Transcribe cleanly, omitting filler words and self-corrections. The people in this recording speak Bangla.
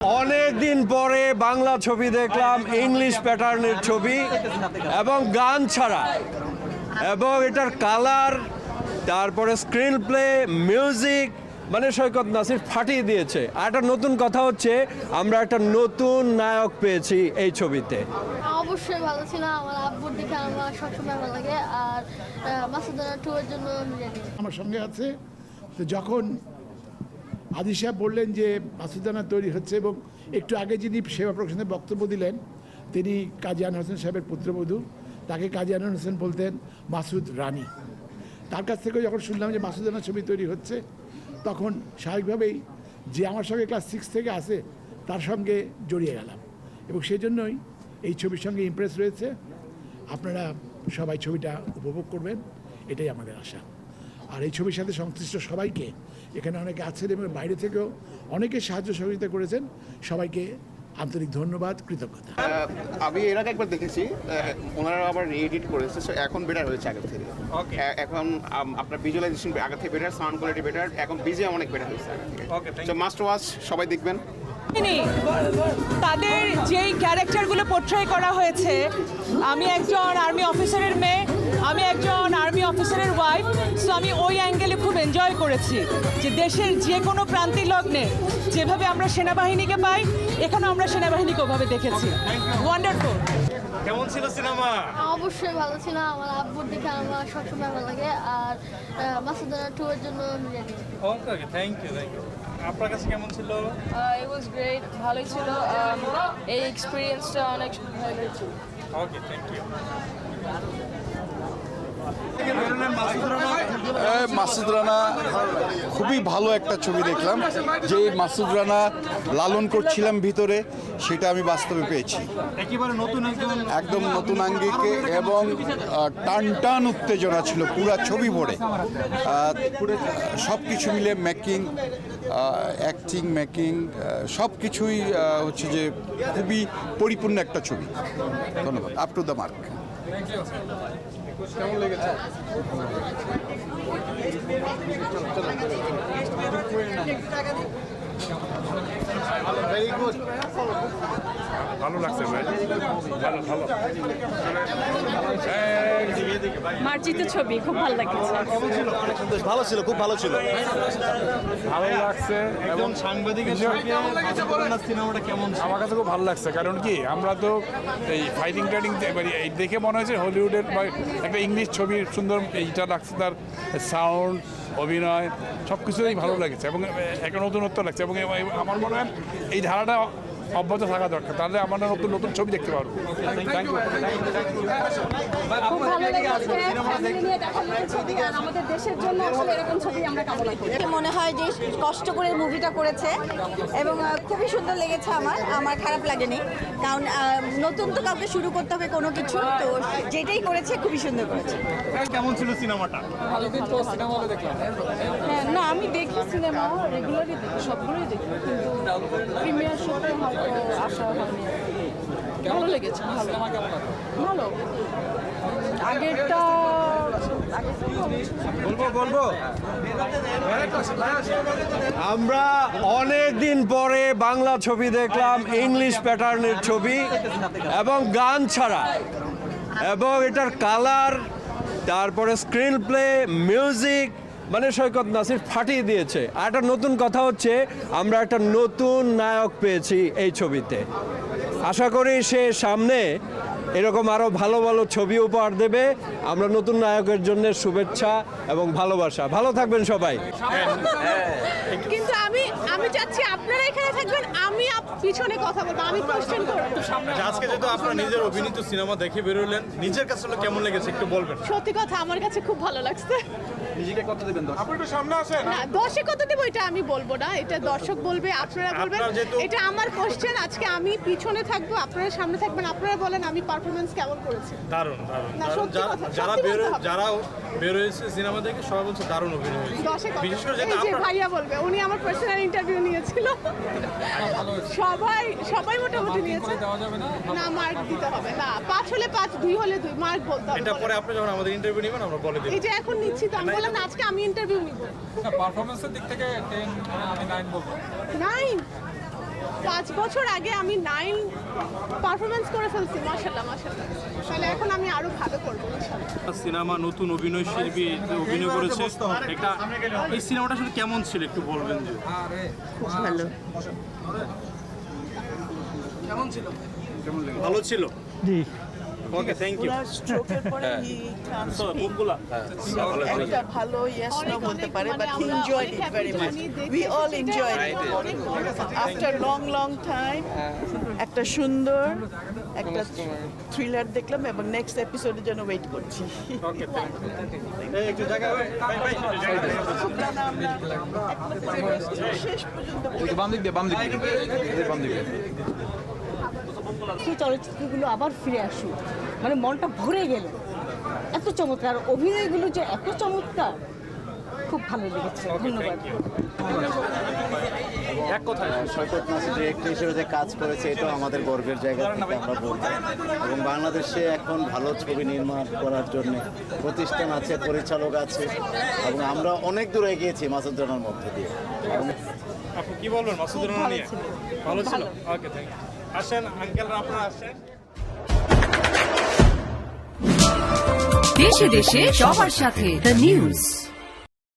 অনেক দিন পরে বাংলা ছবি দেখলাম, ইংলিশ প্যাটার্নের ছবি এবং গান ছাড়া, এবং এটার কালার, তারপরে স্ক্রিন প্লে, মিউজিক, মানে সৈকত নাসির ফাটিয়ে দিয়েছে। আর একটা নতুন কথা হচ্ছে, আমরা একটা নতুন নায়ক পেয়েছি এই ছবিতে। অবশ্যই ভালো ছিল। আমার আব্বুর দিকে আমার সবসময় ভালো লাগে। আর মাসুদ রানা 2 এর জন্য আমি রেডি। আমার সঙ্গে আছে। তো যখন আদি সাহেব বললেন যে মাসুদ রানা তৈরি হচ্ছে, এবং একটু আগে যিনি সেবা প্রকাশনে বক্তব্য দিলেন তিনি কাজী আনোয়ার হোসেন সাহেবের পুত্রবধূ, তাকে কাজী আনোয়ার হোসেন বলতেন মাসুদ রানী। তার কাছ থেকে যখন শুনলাম যে মাসুদ রানার ছবি তৈরি হচ্ছে, তখন স্বাভাবিকভাবেই যে আমার সঙ্গে ক্লাস 6 থেকে আসে তার সঙ্গে জড়িয়ে গেলাম, এবং সেই জন্যই এই ছবির সঙ্গে ইমপ্রেস রয়েছে। আপনারা সবাই ছবিটা উপভোগ করবেন, এটাই আমাদের আশা। আর এই ছবির সাথে সংশ্লিষ্ট সবাইকে, এখানে অনেকে আছেন এবং বাইরে থেকেও অনেকে সাহায্য সহযোগিতা করেছেন, সবাইকে আন্তরিক ধন্যবাদ, কৃতজ্ঞতা। আমি এর আগে একবার দেখেছি, ওনারা আবার এডিট করেছে, সো এখন বেটার হয়েছে আগের থেকে। এখন আপনার ভিজুয়ালাইজেশন আগের থেকে বেটার, সাউন্ড কোয়ালিটি বেটার, এখন বিজি অনেক বেটার হয়েছে আগের থেকে। সো মাস্ট ওয়াচ, সবাই দেখবেন। তাদের যেই ক্যারেক্টারগুলো পোট্রে করা হয়েছে, আমি একজন আর্মি অফিসারের মেয়ে, আমি একজন আর্মি অফিসারের ওয়াইফ, সো আমি ওই অ্যাঙ্গেলে খুব এনজয় করেছি যে দেশের যে কোনো প্রান্তিক লগ্নে যেভাবে আমরা সেনাবাহিনীকে পাই, এখানে আমরা সেনাবাহিনীকে ওভাবে দেখেছি। ওয়ান্ডারফুল। কেমন ছিল সিনেমা? অবশ্যই ভালো ছিল। আমার আব্বুর দিকে আমার সবসময় ভালো লাগে। আর মাসুদ রানা 2 এর জন্য আমি রেডি। Okay, thank you. আপনার কাছে কেমন ছিল? ইট ওয়াজ গ্রেট, ভালোই ছিল। এই এক্সপিরিয়েন্সটা অনেক ভালো ছিল। ওকে, থ্যাংক ইউ। মাসুদ রানা খুবই ভালো একটা ছবি দেখলাম। যে মাসুদ রানা লালন করছিলাম ভিতরে, সেটা আমি বাস্তবে পেয়েছি। একেবারে নতুন একদম নতুন আঙ্গিকে, এবং টান টান উত্তেজনা ছিল পুরা ছবি ভরে। সব কিছু মিলে মেকিং, অ্যাক্টিং, মেকিং, সব কিছুই হচ্ছে যে খুবই পরিপূর্ণ একটা ছবি। ধন্যবাদ। Up to the mark. কেমন লেগেছে? ভেরি গুড, ভালো লাগছে ভাই, ভালো ভালো। মার্জিত ছবি খুব ভালো লেগেছে। ভালো ছিল, খুব ভালো ছিল, ভালো লাগছে। এবং সাংবাদিক সিনেমাটা কেমন? আমার কাছে খুব ভালো লাগছে, কারণ কি আমরা তো এই ফাইটিং টাইটিং এই দেখে মনে হয়েছে হলিউডের বা একটা ইংলিশ ছবির সুন্দর এইটা লাগছে, তার সাউন্ড, অভিনয় সব কিছুই ভালো লাগছে, এবং একটা নতুনত্ব লাগছে। এবং আমার মনে হয় এই ধারাটা অব্যাহত থাকা দরকার, তাহলে আমরা নতুন নতুন ছবি দেখতে পারবো। Thank you. খুব ভালো লেগেছে। ফ্যামিলি নিয়ে দেখার মতো ছবি, আর আমাদের দেশের জন্য আসলে এরকম ছবি আমরা কামনা করি। মনে হয় যে কষ্ট করে মুভিটা করেছে, এবং খুবই সুন্দর লেগেছে। আমার খারাপ লাগেনি, কারণ নতুন তো কাউকে শুরু করতে হবে কোনো কিছু, তো যেটাই করেছে খুবই সুন্দর করেছে। কেমন ছিল সিনেমাটা? হ্যাঁ, না আমি দেখি সিনেমা, রেগুলারই দেখি, সবগুলোই দেখি, কিন্তু প্রিমিয়ার শোতে হয়তো আসা হয়নি। ভালো লেগেছে, ভালো ভালো। আগেরটা বলবো আমরা অনেক দিন পরে বাংলা ছবি দেখলাম, ইংলিশ প্যাটার্নের ছবি এবং গান ছাড়া, এবং এটার কালার, তারপরে স্ক্রিন প্লে, মিউজিক, মানে সৈকত নাসির ফাটিয়ে দিয়েছে। আর একটা নতুন কথা হচ্ছে, আমরা একটা নতুন নায়ক পেয়েছি এই ছবিতে। আশা করি সে সামনে এরকম আরও ভালো ভালো ছবি উপহার দেবে। আমরা নতুন নায়কের জন্য শুভেচ্ছা এবং ভালোবাসা। ভালো থাকবেন সবাই। কিন্তু আমি চাচ্ছি আপনারা এখানে থাকবেন, আমি পিছনে কথা বলবো, আমি কোশ্চেন করব। আজকে যেহেতু আপনার নিজের অভিনীত সিনেমা দেখে বেরোলেন, নিজের কাছে কেমন লেগেছে একটু বলবেন? সত্যি কথা, আমার কাছে খুব ভালো লাগছে। নিজেকে কত দিবেন? আপনি একটু সামনে আসেন। না, 10-এ কত দেবো এটা আমি বলবো না, এটা দর্শক বলবে, আপনারা বলবেন। এটা আমার কোশ্চেন। আজকে আমি পিছনে থাকবো, আপনারা সামনে থাকবেন, আপনারা বলেন আমি পারফরমেন্স কেমন করেছি। দারুণ দারুণ। না, সত্যি কথা, যারা সত্যি বলতে হবে। যারা বের হয়েছে সিনেমা দেখে সবাই বলছে দারুণ অভিনয় হয়েছে। 10-এ কত? বিশেষ করে এই যেটা যে আপনার ভাইয়া বলবে, উনি আমার পার্সোনাল ইন্টারভিউ নিয়েছিল। সবাই মোটামুটি নিয়েছে। না, মার্ক দিতে হবে না, 5 হলে 5, 2 হলে 2, মার্ক বলতে হবে। এটা পরে আপনি যখন আমাদের ইন্টারভিউ নেবেন আমরা বলে দেব। এই যে এখন নিচ্ছি তো, আমি বললাম না, আজকে আমি ইন্টারভিউ নিব। পারফরমেন্সের দিক থেকে 10 আমি 9 বলবো। 9 5 বছর আগে আমি 9 পারফরমেন্স করে ফেলছি, মাশাআল্লাহ মাশাআল্লাহ। তাহলে এখন আমি আরো ভালো করবো ইনশাআল্লাহ। সিনেমা নতুন অভিনয় শিল্পী যে অভিনয় করেছে একটা, এই সিনেমাটা আসলে কেমন ছিল একটু বলবেন যে? ভালো। ভালো ছিল। ওকে, থ্যাংক ইউ। স্ট্রোকের পরে হি একটা ভালো ইয়েস না বলতে পারে, but he enjoyed it very much. We all enjoyed it after long time. একটা সুন্দর একটা থ্রিলার দেখলাম এবং নেক্সট এপিসোডের জন্য ওয়েট করছি। ওকে, থ্যাংক ইউ। একটু জায়গা ভাই ভাই শেষ পর্যন্ত সেই চলচ্চিত্রগুলো আবার ফিরে আসুক, মানে মনটা ভরে গেল। এত চমৎকার অভিনয়গুলো যে এত চমৎকার, খুব ভালো লেগেছে। ধন্যবাদ। এক কথায় সৈকত মাসুদ ডিরেক্টর হিসেবে যে কাজ করেছে এটাও আমাদের গর্বের জায়গা থেকে আমরা বলবো। এবং বাংলাদেশে এখন ভালো ছবি নির্মাণ করার জন্য প্রতিষ্ঠান আছে, পরিচালক আছে, এবং আমরা অনেক দূর এগিয়েছি মাসুদ রানার মধ্যে দিয়ে। আপনি কি বলবেন মাসুদ রানা নিয়ে? ভালো ছিল। ওকে, থ্যাংক ইউ। আসেন আঙ্কেলরা, আপনারা আসেন। দেশে দেশে সবার সাথে দ্য নিউজ।